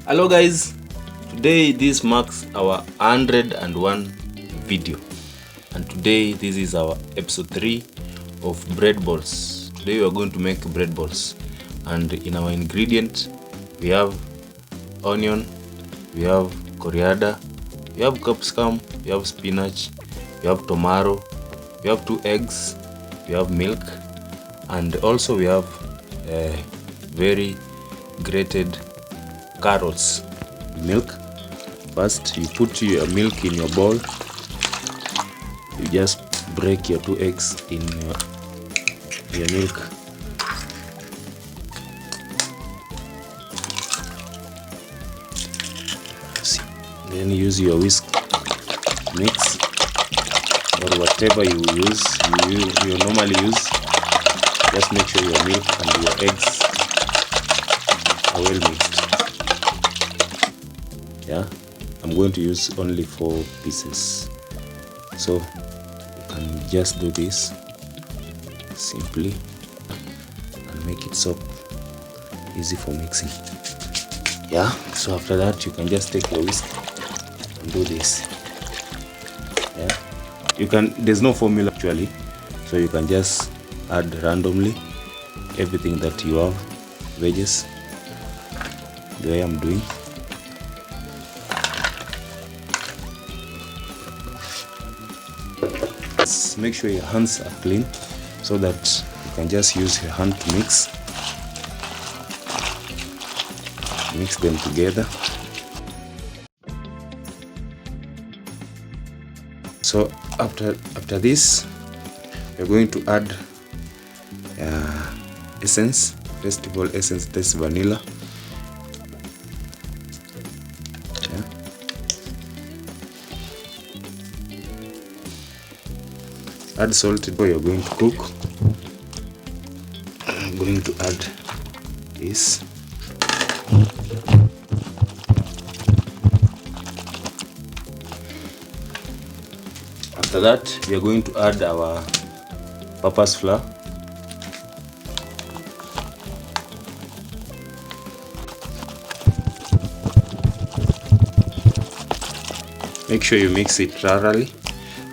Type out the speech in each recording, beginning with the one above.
Hello guys, today this marks our 101 video, and today this is our episode 3 of bread balls. Today we are going to make bread balls, and in our ingredient we have onion, we have coriander, we have capsicum, we have spinach, we have tomato, we have 2 eggs, we have milk, and also we have very grated carrots. Milk. First you put your milk in your bowl. You just break your 2 eggs in your milk. Then use your whisk, mix, or whatever you normally use. Just make sure your milk and your eggs are well mixed. Yeah, I'm going to use only 4 pieces, so you can just do this simply and make it so easy for mixing. Yeah, so after that you can just take your whisk and do this. Yeah, you can, there's no formula actually, so you can just add randomly everything that you have, veggies, the way I'm doing. Make sure your hands are clean so that you can just use your hand to mix them together. So after this we're going to add essence, vegetable essence, this vanilla. Add salt before you're going to cook. I'm going to add this. After that, we are going to add our purpose flour. Make sure you mix it thoroughly.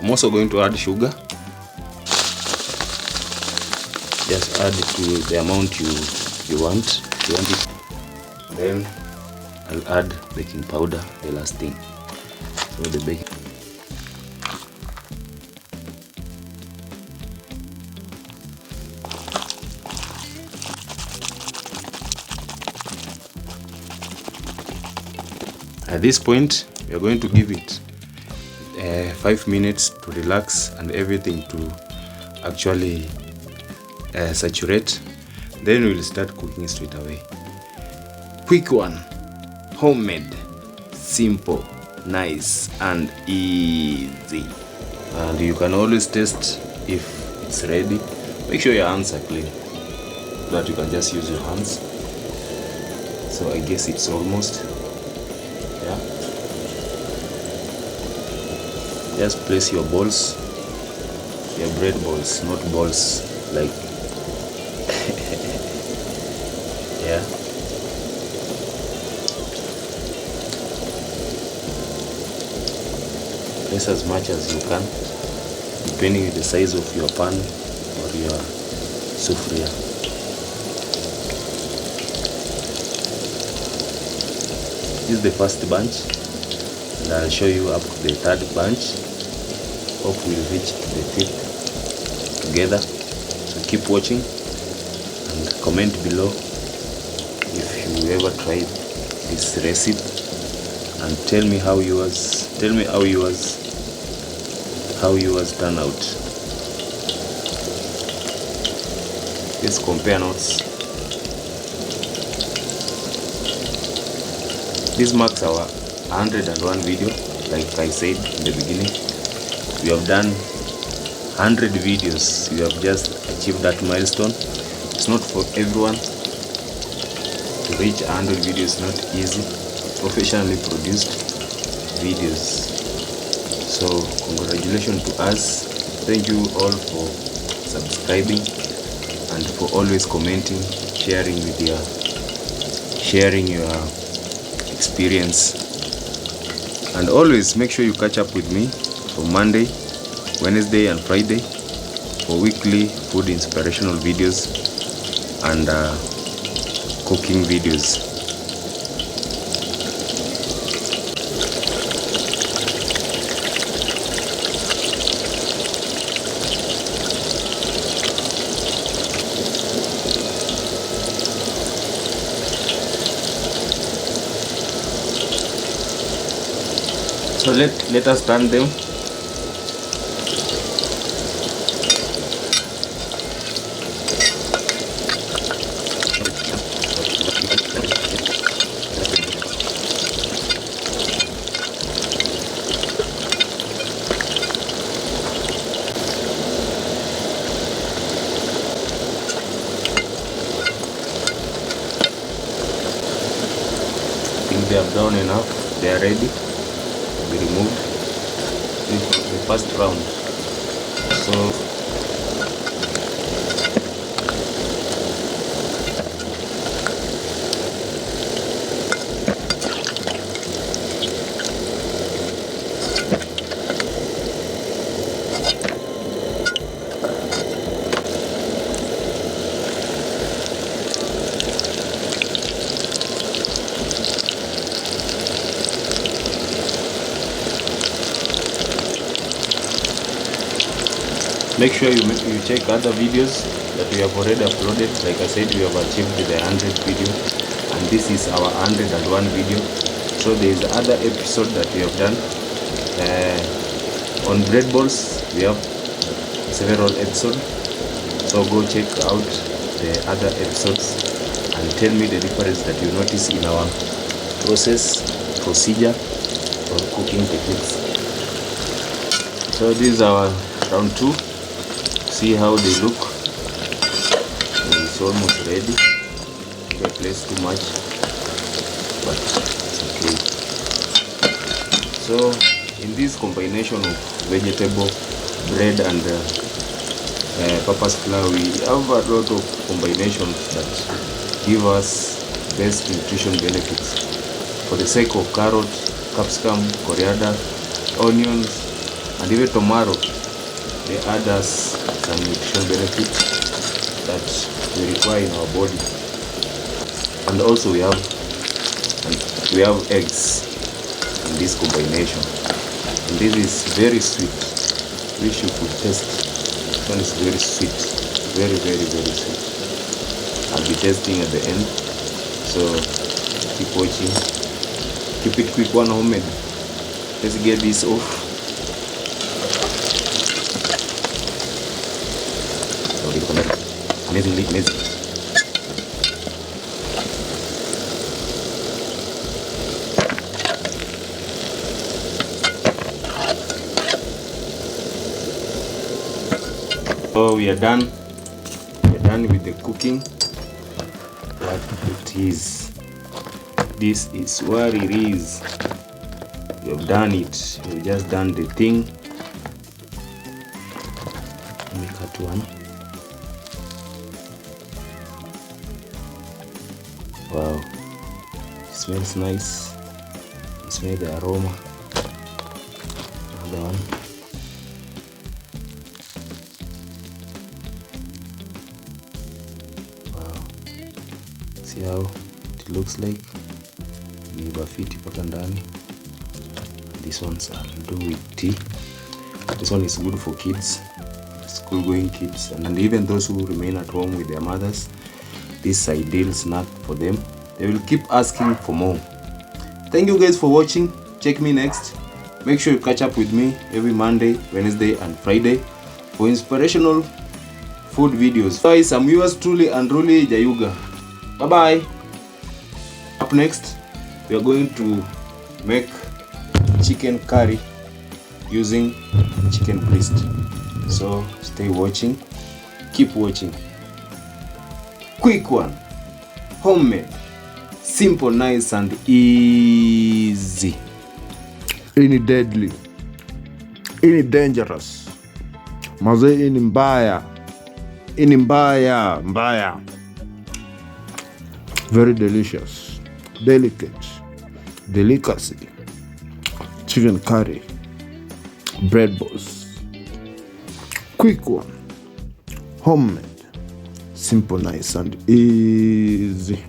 I'm also going to add sugar. Just add it to the amount you want it. Then I'll add baking powder, the last thing. So the baking. At this point, we are going to give it 5 minutes to relax and everything to actually saturate. Then we'll start cooking straight away. Quick one, homemade, simple, nice and easy. And you can always test if it's ready. Make sure your hands are clean so that you can just use your hands. So I guess it's almost, yeah. Just place your balls, your bread balls, not balls like yeah. Place as much as you can, depending on the size of your pan or your sufria. This is the first bunch, and I'll show you up to the 3rd bunch. Hope we'll reach the 5th together. So keep watching and comment below if you ever tried this recipe, and tell me how yours turn out. Let's compare notes. This marks our 101 video. Like I said in the beginning, we have done 100 videos. We have just achieved that milestone. It's not for everyone. To reach 100 videos is not easy. Professionally produced videos. So congratulations to us. Thank you all for subscribing and for always commenting, sharing your experience. And always make sure you catch up with me for Monday, Wednesday and Friday for weekly food inspirational videos and cooking videos. So let us turn them. I think they have done enough. They are ready to be removed. The first round. So make sure you check other videos that we have already uploaded. Like I said, we have achieved the 100 video, and this is our 101 video. So there is other episode that we have done on bread balls. We have several episodes, so go check out the other episodes and tell me the difference that you notice in our procedure or cooking techniques. So this is our round 2. See how they look. It's almost ready. I place too much, but it's okay. So in this combination of vegetable, bread and purpose flour, we have a lot of combinations that give us best nutrition benefits. For the sake of carrot, capsicum, coriander, onions, and even tomato, they add us some nutrition benefits that we require in our body. And also we have eggs in this combination, and this is very sweet. Wish you could taste. This one is very sweet, very sweet. I'll be tasting at the end, so keep watching. Keep it quick, one homemade. Let's get this off. Amazingly amazing. So we are done. We are done with the cooking. What it is. This is what it is. We have done it. We just done the thing. Let me cut one. Wow, it smells nice. You smell the aroma. Another one. Wow, see how it looks like. Niva fiti paka ndani. This one's I'll do with tea. This one is good for kids, school going kids, and even those who remain at home with their mothers. This is ideal snack for them. They will keep asking for more. Thank you guys for watching. Check me next. Make sure you catch up with me every Monday, Wednesday and Friday for inspirational food videos. Guys, I'm yours truly, Unruly Jayuga. Bye bye. Up next, we are going to make chicken curry using chicken breast. So stay watching. Keep watching. Quick one, homemade, simple, nice and easy. Ini deadly, ini dangerous, mazee, ini mbaya, ini mbaya. Very delicious, delicate, delicacy, chicken curry, bread balls. Quick one, homemade, simple, nice and easy.